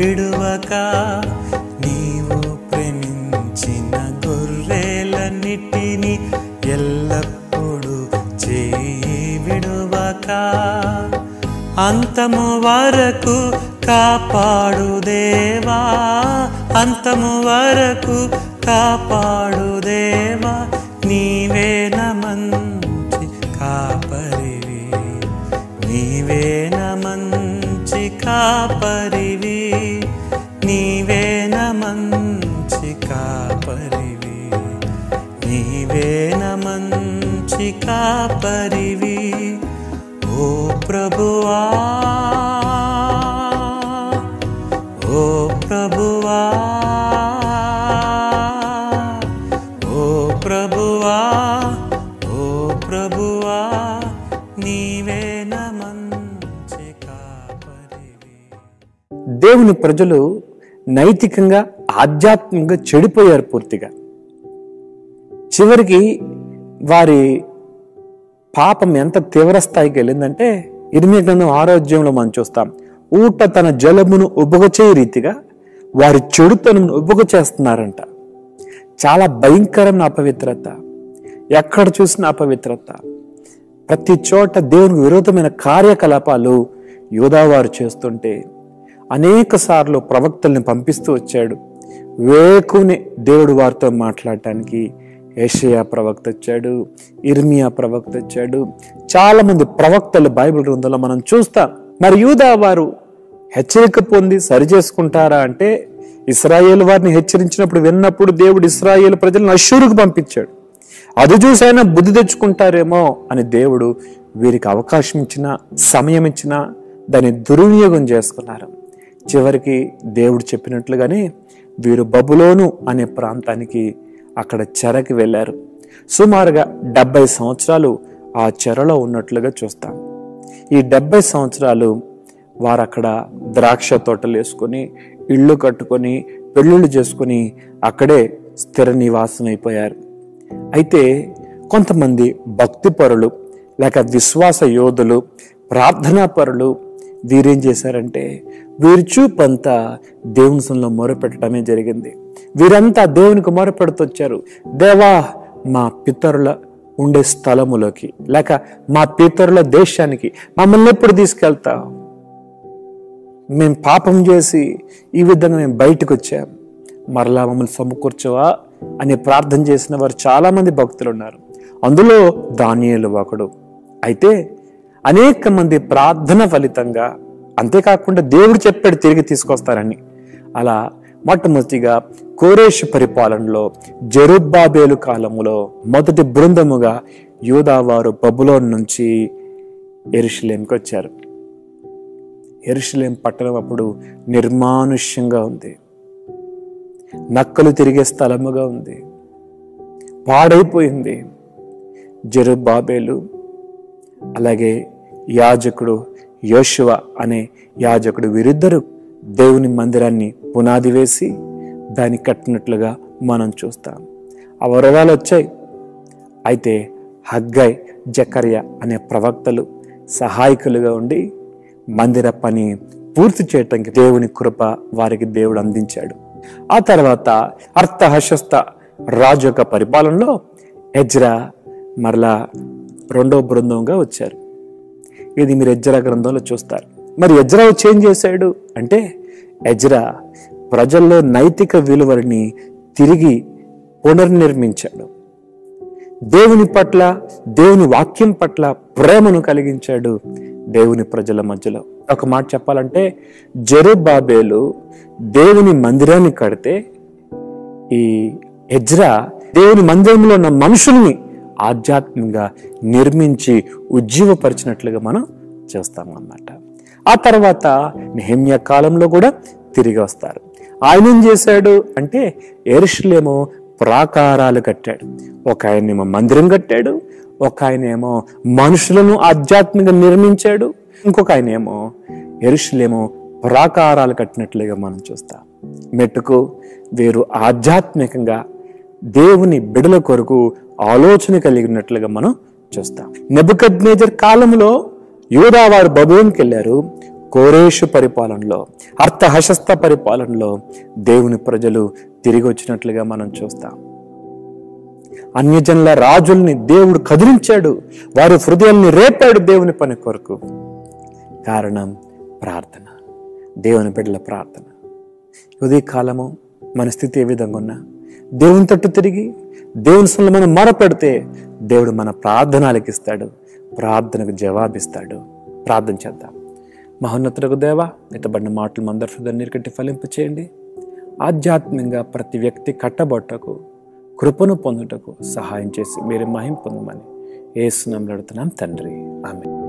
విడువక నీవు ప్రేమించిన గొర్రెలన్నిటిని ఎల్లప్పుడూ చేయి విడువక అంతము వరకు కాపాడు దేవా, అంతము వరకు కాపాడు దేవా, నీవేన మంచి కాపరివి, నీవేన మంచి కాపరివి, నీవేన మంచి కాపరివి, నీవేన మంచి కాపరివి. ఓ ప్రభువా, ఓ ప్రభువా, ఓ ప్రభువా, ఓ ప్రభువా, నీవేన మంచి కాపరివి. దేవుని ప్రజలు నైతికంగా ఆధ్యాత్మికంగా చెడిపోయారు పూర్తిగా. చివరికి వారి పాపం ఎంత తీవ్ర స్థాయికి వెళ్ళిందంటే ఇర్మియా గ్రంథం 6వ అధ్యాయంలో మనం చూస్తాం. ఊట తన జలమును ఉబ్బగచేయ రీతిగా వారి చెడుతనమును ఉబ్బగ చేస్తున్నారంట. చాలా భయంకరమైన అపవిత్రత, ఎక్కడ చూసిన అపవిత్రత, ప్రతి చోట దేవునికి విరోధమైన కార్యకలాపాలు యూదావారు చేస్తుంటే అనేక సార్లు ప్రవక్తల్ని పంపిస్తూ వచ్చాడు. వేకుని దేవుడు వారితో మాట్లాడటానికి యెషయా ప్రవక్త వచ్చాడు, ఇర్మియా ప్రవక్త వచ్చాడు, చాలా మంది ప్రవక్తలు బైబిల్ గ్రంథంలో మనం చూస్తాం. మరి యూదా వారు హెచ్చరిక పొంది సరి చేసుకుంటారా అంటే, ఇశ్రాయేలు వారిని హెచ్చరించినప్పుడు విన్నప్పుడు దేవుడు ఇశ్రాయేలు ప్రజలను అష్షూరుకు పంపించాడు. అది చూసైనా బుద్ధి తెచ్చుకుంటారేమో అని దేవుడు వీరికి అవకాశం ఇచ్చినా సమయం ఇచ్చినా దాన్ని దుర్వినియోగం చేసుకున్నారు. చివరికి దేవుడు చెప్పినట్లుగానే వీరు బబులోను అనే ప్రాంతానికి అక్కడ చెరకి వెళ్ళారు. సుమారుగా 70 సంవత్సరాలు ఆ చెరలో ఉన్నట్లుగా చూస్తాం. ఈ 70 సంవత్సరాలు వారు అక్కడ ద్రాక్ష తోటలు వేసుకొని, ఇళ్ళు కట్టుకొని, పెళ్ళిళ్ళు చేసుకొని అక్కడే స్థిర నివాసం అయిపోయారు. అయితే కొంతమంది భక్తి పరులు లేక విశ్వాస యోధులు, ప్రార్థనా పరులు వీరేం చేశారంటే వీరి చూపంతా దేవుని సన్నిధిలో మొరపెట్టడమే జరిగింది. వీరంతా దేవునికి మొరపెడుతొచ్చారు. దేవా, మా పితరుల ఉండే స్థలములోకి లేక మా పితరుల దేశానికి మమ్మల్ని ఎప్పుడు తీసుకెళ్తావు? మేము పాపం చేసి ఈ విధంగా మేము బయటకు వచ్చాం, మరలా మమ్మల్ని సమకూర్చవా అని ప్రార్థన చేసిన వారు చాలా మంది భక్తులు ఉన్నారు. అందులో దానియేలు ఒకడు. అయితే అనేక మంది ప్రార్థన ఫలితంగా, అంతేకాకుండా దేవుడు చెప్పాడు తిరిగి తీసుకొస్తారని, అలా మొట్టమొదటిగా కోరేషు పరిపాలనలో జెరుబ్బాబేలు కాలములో మొదటి బృందముగా యూదావారు బబులోను నుంచి యెరూషలేముకి వచ్చారు. యెరూషలేం పట్టణం అప్పుడు నిర్మానుష్యంగా ఉంది, నక్కలు తిరిగే స్థలముగా ఉంది, పాడైపోయింది. జెరుబ్బాబేలు అలాగే యాజకుడు యోషువ అనే యాజకుడు వీరిద్దరూ దేవుని మందిరాన్ని పునాది వేసి దాన్ని కట్టినట్లుగా మనం చూస్తాం. ఆ వరదాలు వచ్చాయి. అయితే హగ్గై, జకర్యా అనే ప్రవక్తలు సహాయకులుగా ఉండి మందిర పని పూర్తి చేయటానికి దేవుని కృప వారికి దేవుడు అందించాడు. ఆ తర్వాత అర్తహషస్త రాజు యొక్క పరిపాలనలో ఎజ్రా మరలా రెండో బృందంగా వచ్చారు. ఇది మీరు ఎజ్రా గ్రంథంలో చూస్తారు. మరి ఎజ్రా వచ్చి ఏం చేశాడు అంటే, ఎజ్రా ప్రజల్లో నైతిక విలువలని తిరిగి పునర్నిర్మించాడు. దేవుని పట్ల, దేవుని వాక్యం పట్ల ప్రేమను కలిగించాడు దేవుని ప్రజల మధ్యలో. ఒక మాట చెప్పాలంటే, జెరుబ్బాబేలు దేవుని మందిరాన్ని కడితే ఈ ఎజ్రా దేవుని మందిరంలో ఉన్న మనుషుల్ని ఆధ్యాత్మికంగా నిర్మించి ఉజ్జీవపరిచినట్లుగా మనం చూస్తాం అన్నమాట. ఆ తర్వాత నెహెమ్యా కాలంలో కూడా తిరిగి వస్తారు. ఆయన ఏం చేశాడు అంటే, యెరూషలేము ప్రాకారాలు కట్టాడు. ఒక ఆయనేమో మందిరం కట్టాడు, ఒక ఆయనేమో మనుషులను ఆధ్యాత్మికంగా నిర్మించాడు, ఇంకొక ఆయనేమో యెరూషలేము ప్రాకారాలు కట్టినట్లుగా మనం చూస్తాం. మెట్టుకు వీరు ఆధ్యాత్మికంగా దేవుని బిడల కొరకు ఆలోచన కలిగినట్లుగా మనం చూస్తాం. నెబుకద్నెజర్ కాలంలో యూదా వారు బబులోనుకి వెళ్ళారు. కోరేషు పరిపాలనలో, అర్థహశస్త పరిపాలనలో దేవుని ప్రజలు తిరిగి వచ్చినట్లుగా మనం చూస్తాం. అన్యజనుల రాజుల్ని దేవుడు కదిలించాడు, వారి హృదయాల్ని రేపాడు దేవుని పని కొరకు. కారణం ప్రార్థన, దేవుని బిడ్డల ప్రార్థన. ఉదయ కాలము మన స్థితి ఏ విధంగా ఉన్నా దేవుని తట్టు తిరిగి దేవుని సన్నిధిలో మనం మొరపెడితే దేవుడు మన ప్రార్థన ఆలకిస్తాడు, ప్రార్థనకు జవాబిస్తాడు. ప్రార్థన చేద్దాం. మహోన్నతులకు దేవా, ఇతబడిన మాటలు మందరి హృదయాన్ని కట్టి ఫలింపు చేయండి. ఆధ్యాత్మికంగా ప్రతి వ్యక్తి కట్టబొట్టకు, కృపను పొందుటకు సహాయం చేసి మీరు మహిమ పొందమని యేసు నామములో అడుగుతున్నాం తండ్రి, ఆమేన్.